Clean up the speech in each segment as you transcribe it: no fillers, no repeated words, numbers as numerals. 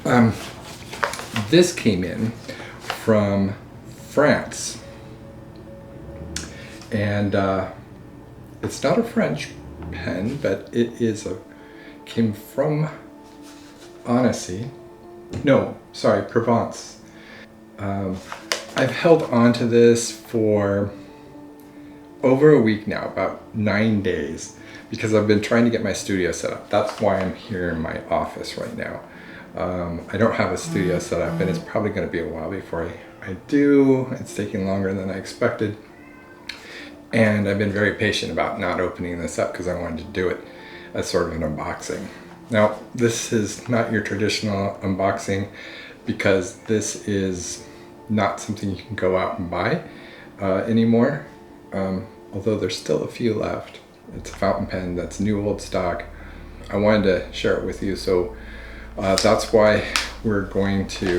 Um, this came in from France, and it's not a French pen, but it is came from Annecy. No, sorry, Provence. I've held on to this for over a week now, about 9 days, because I've been trying to get my studio set up. That's why I'm here in my office right now. I don't have a studio set up, and it's probably going to be a while before I do. It's taking longer than I expected. And I've been very patient about not opening this up because I wanted to do it as sort of an unboxing. Now, this is not your traditional unboxing because this is not something you can go out and buy anymore. Although there's still a few left. It's a fountain pen that's new old stock. I wanted to share it with you, so that's why we're going to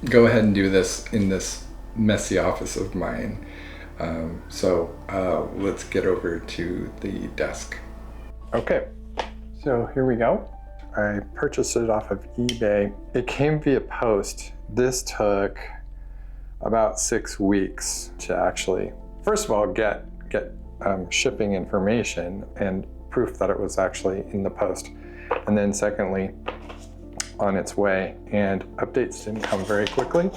go ahead and do this in this messy office of mine. So let's get over to the desk. Okay, so here we go. I purchased it off of eBay. It came via post. This took about 6 weeks to actually, first of all, get shipping information and proof that it was actually in the post. And then secondly, on its way. And updates didn't come very quickly.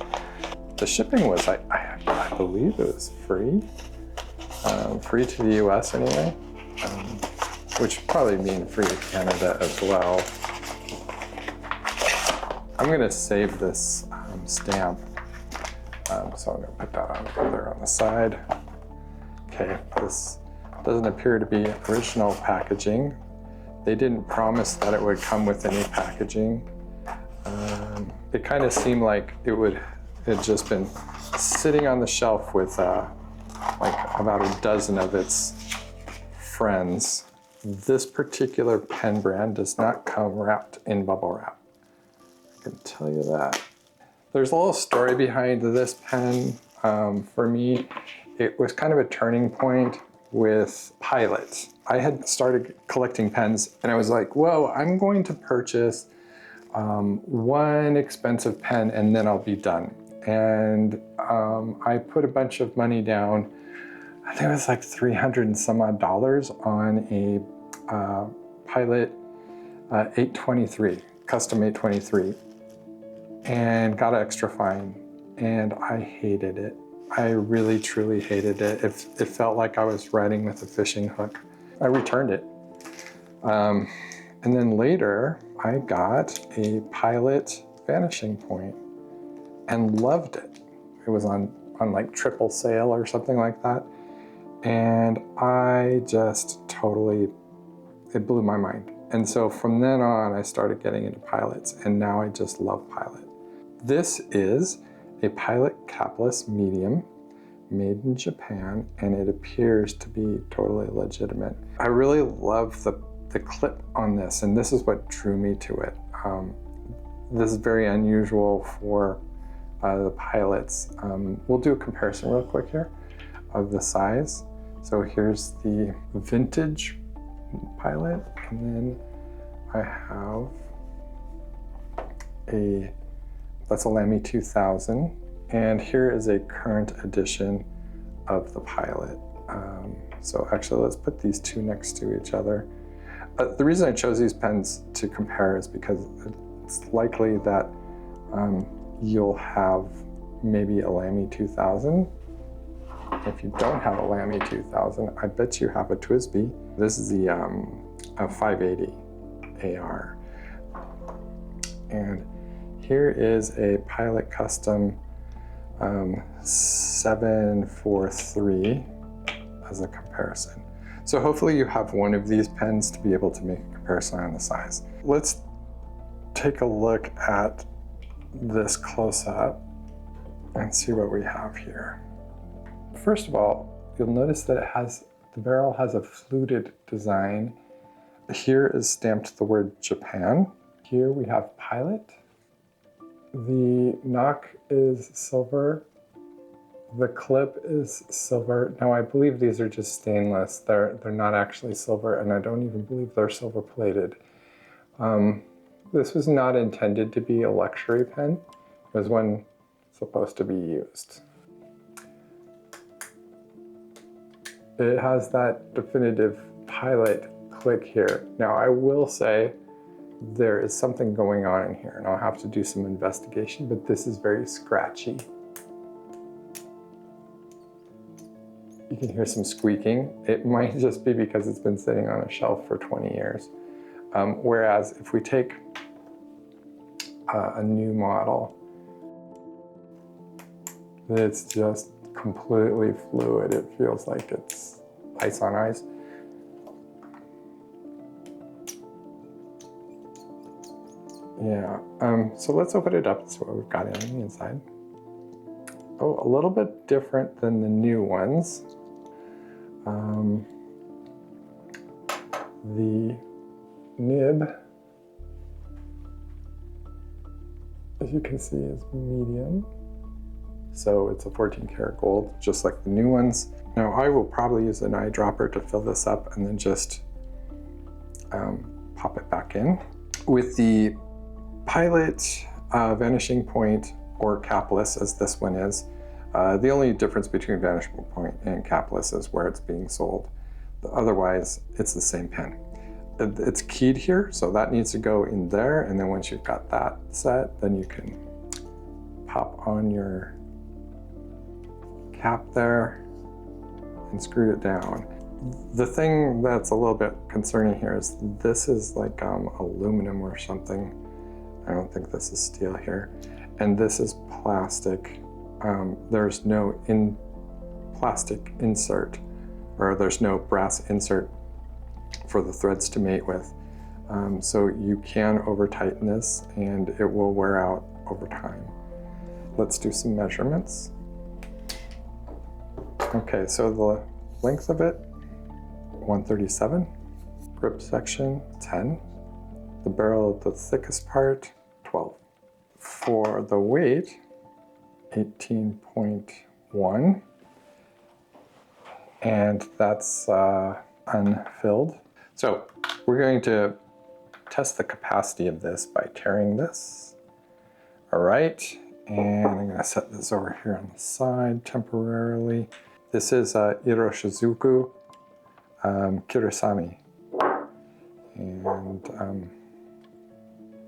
The shipping was, I believe it was free. Free to the US anyway. Which probably means free to Canada as well. I'm gonna save this stamp. So I'm gonna put that on there on the side. Okay, this doesn't appear to be original packaging. They didn't promise that it would come with any packaging. It kind of seemed like it had just been sitting on the shelf with like about a dozen of its friends. This particular pen brand does not come wrapped in bubble wrap. I can tell you that. There's a little story behind this pen. For me, it was kind of a turning point with Pilot. I had started collecting pens and I was like, whoa, I'm going to purchase one expensive pen and then I'll be done. And I put a bunch of money down. I think it was like $300 and some odd on a Pilot 823, custom 823. And got extra fine, and I hated it. I really, truly hated it. It felt like I was riding with a fishing hook. I returned it. And then later, I got a Pilot Vanishing Point and loved it. It was on like triple sale or something like that. And I just totally, it blew my mind. And so from then on, I started getting into Pilots, and now I just love Pilot. This is a Pilot capless medium made in Japan, and it appears to be totally legitimate. I really love the clip on this, and this is what drew me to it. This is very unusual for the Pilots. We'll do a comparison real quick here of the size. So here's the vintage Pilot, and then I have that's a Lamy 2000, and here is a current edition of the Pilot. So actually, let's put these two next to each other. The reason I chose these pens to compare is because it's likely that you'll have maybe a Lamy 2000. If you don't have a Lamy 2000, I bet you have a TWSBI. This is the a 580 AR. And here is a Pilot Custom 743 as a comparison. So hopefully you have one of these pens to be able to make a comparison on the size. Let's take a look at this close up and see what we have here. First of all, you'll notice that the barrel has a fluted design. Here is stamped the word Japan. Here we have Pilot. The knock is silver. The clip is silver. Now I believe these are just stainless. They're not actually silver, and I don't even believe they're silver plated. This was not intended to be a luxury pen. It was one supposed to be used. It has that definitive Pilot click here. Now I will say there is something going on in here and I'll have to do some investigation, but this is very scratchy. You can hear some squeaking. It might just be because it's been sitting on a shelf for 20 years. Whereas if we take a new model, it's just completely fluid. It feels like it's ice on ice. Yeah, so let's open it up and see what we've got in the inside. Oh, a little bit different than the new ones. The nib, as you can see, is medium. So it's a 14 karat gold, just like the new ones. Now I will probably use an eyedropper to fill this up and then just pop it back in. With the Pilot vanishing point or capless, as this one is, the only difference between vanishing point and capless is where it's being sold. Otherwise, it's the same pen. It's keyed here, so that needs to go in there, and then once you've got that set, then you can pop on your cap there and screw it down. The thing that's a little bit concerning here is this is like aluminum or something. I don't think this is steel here. And this is plastic. There's no plastic insert, or there's no brass insert for the threads to mate with. So you can over tighten this and it will wear out over time. Let's do some measurements. Okay, so the length of it, 137. Grip section, 10. The barrel, the thickest part, 12. For the weight, 18.1. And that's unfilled. So we're going to test the capacity of this by tearing this. All right, and I'm going to set this over here on the side temporarily. This is Iroshizuku Kirasami, and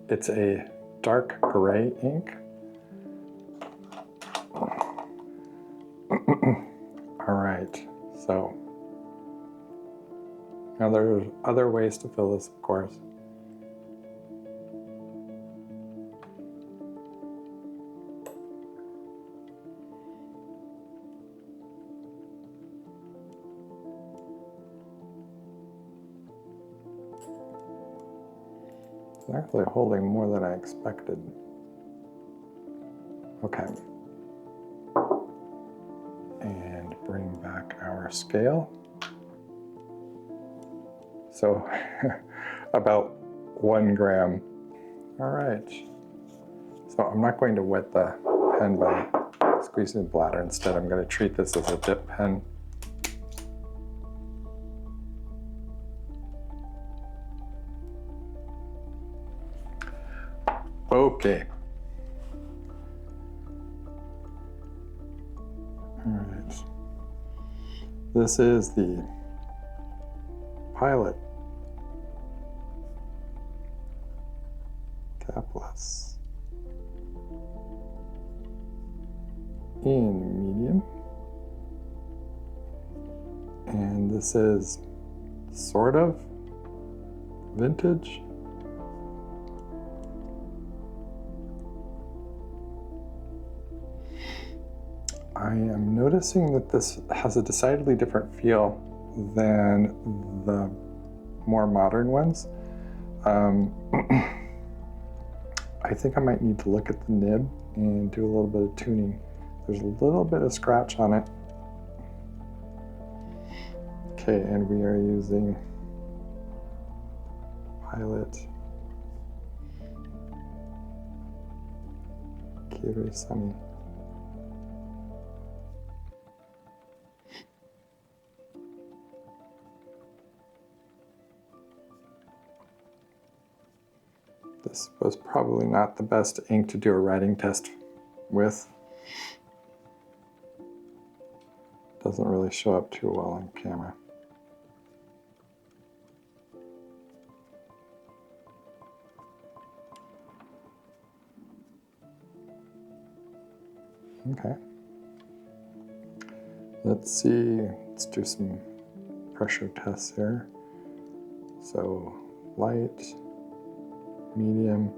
it's a dark gray ink. All right, so now there's other ways to fill this, of course. It's actually holding more than I expected. Okay. And bring back our scale. So about 1 gram. All right. So I'm not going to wet the pen by squeezing the bladder. Instead, I'm going to treat this as a dip pen. Okay. All right. This is the Pilot capless in medium, and this is sort of vintage. I am noticing that this has a decidedly different feel than the more modern ones. I think I might need to look at the nib and do a little bit of tuning. There's a little bit of scratch on it. Okay, and we are using Pilot Kirasami. This was probably not the best ink to do a writing test with. Doesn't really show up too well on camera. Okay. Let's see, let's do some pressure tests here. So light, medium,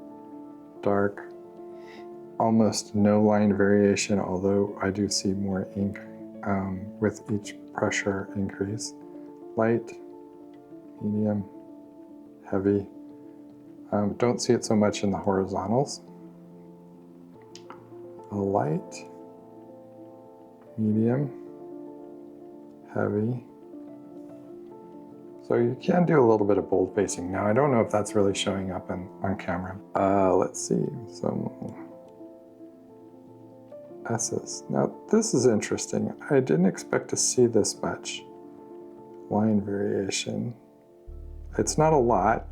dark, almost no line variation, although I do see more ink with each pressure increase. Light, medium, heavy. Don't see it so much in the horizontals. Light, medium, heavy. So you can do a little bit of bold facing. Now I don't know if that's really showing up on camera. Let's see, some S's. Now this is interesting. I didn't expect to see this much line variation. It's not a lot.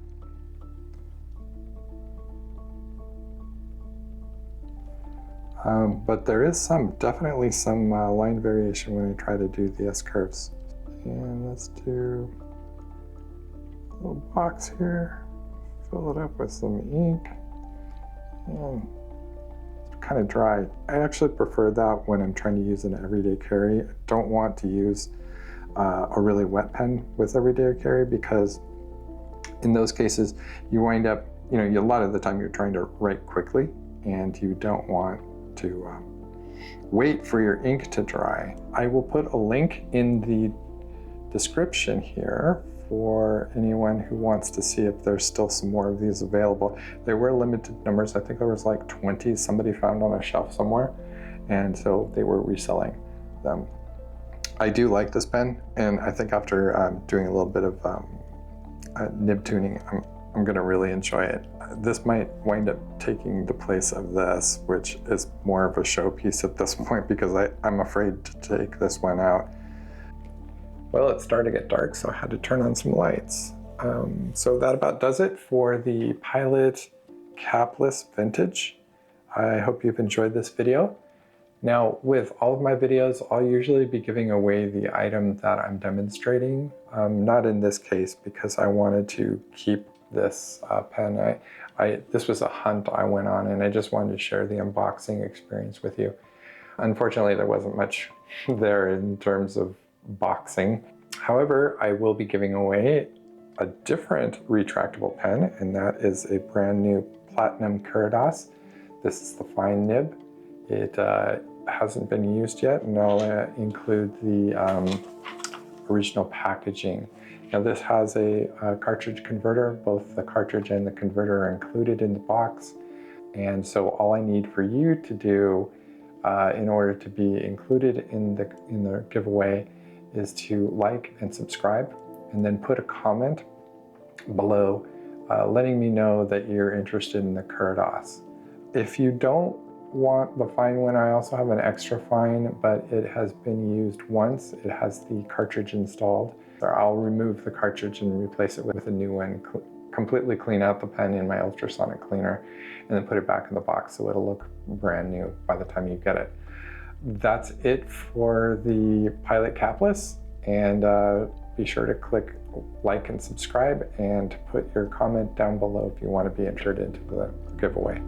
But there is definitely some line variation when I try to do the S curves. And let's do a little box here, fill it up with some ink, and it's kind of dry. I actually prefer that when I'm trying to use an everyday carry. I don't want to use a really wet pen with everyday carry, because in those cases you wind up, a lot of the time you're trying to write quickly and you don't want to wait for your ink to dry. I will put a link in the description here for anyone who wants to see if there's still some more of these available. They were limited numbers. I think there was like 20 somebody found on a shelf somewhere, and so they were reselling them. I do like this pen, and I think after doing a little bit of nib tuning, I'm gonna really enjoy it. This might wind up taking the place of this, which is more of a showpiece at this point, because I'm afraid to take this one out. Well, it's starting to get dark, so I had to turn on some lights. So that about does it for the Pilot Capless Vintage. I hope you've enjoyed this video. Now, with all of my videos, I'll usually be giving away the item that I'm demonstrating. Not in this case, because I wanted to keep this pen. This was a hunt I went on, and I just wanted to share the unboxing experience with you. Unfortunately, there wasn't much there in terms of boxing. However, I will be giving away a different retractable pen, and that is a brand new Platinum Curadas. This is the fine nib. It hasn't been used yet, and I'll include the original packaging. Now this has a cartridge converter. Both the cartridge and the converter are included in the box. And so all I need for you to do in order to be included in the giveaway is to like and subscribe, and then put a comment below letting me know that you're interested in the Curadas. If you don't want the fine one, I also have an extra fine, but it has been used once. It has the cartridge installed. So I'll remove the cartridge and replace it with a new one, completely clean out the pen in my ultrasonic cleaner, and then put it back in the box so it'll look brand new by the time you get it. That's it for the Pilot Capless, and be sure to click like and subscribe, and put your comment down below if you want to be entered into the giveaway.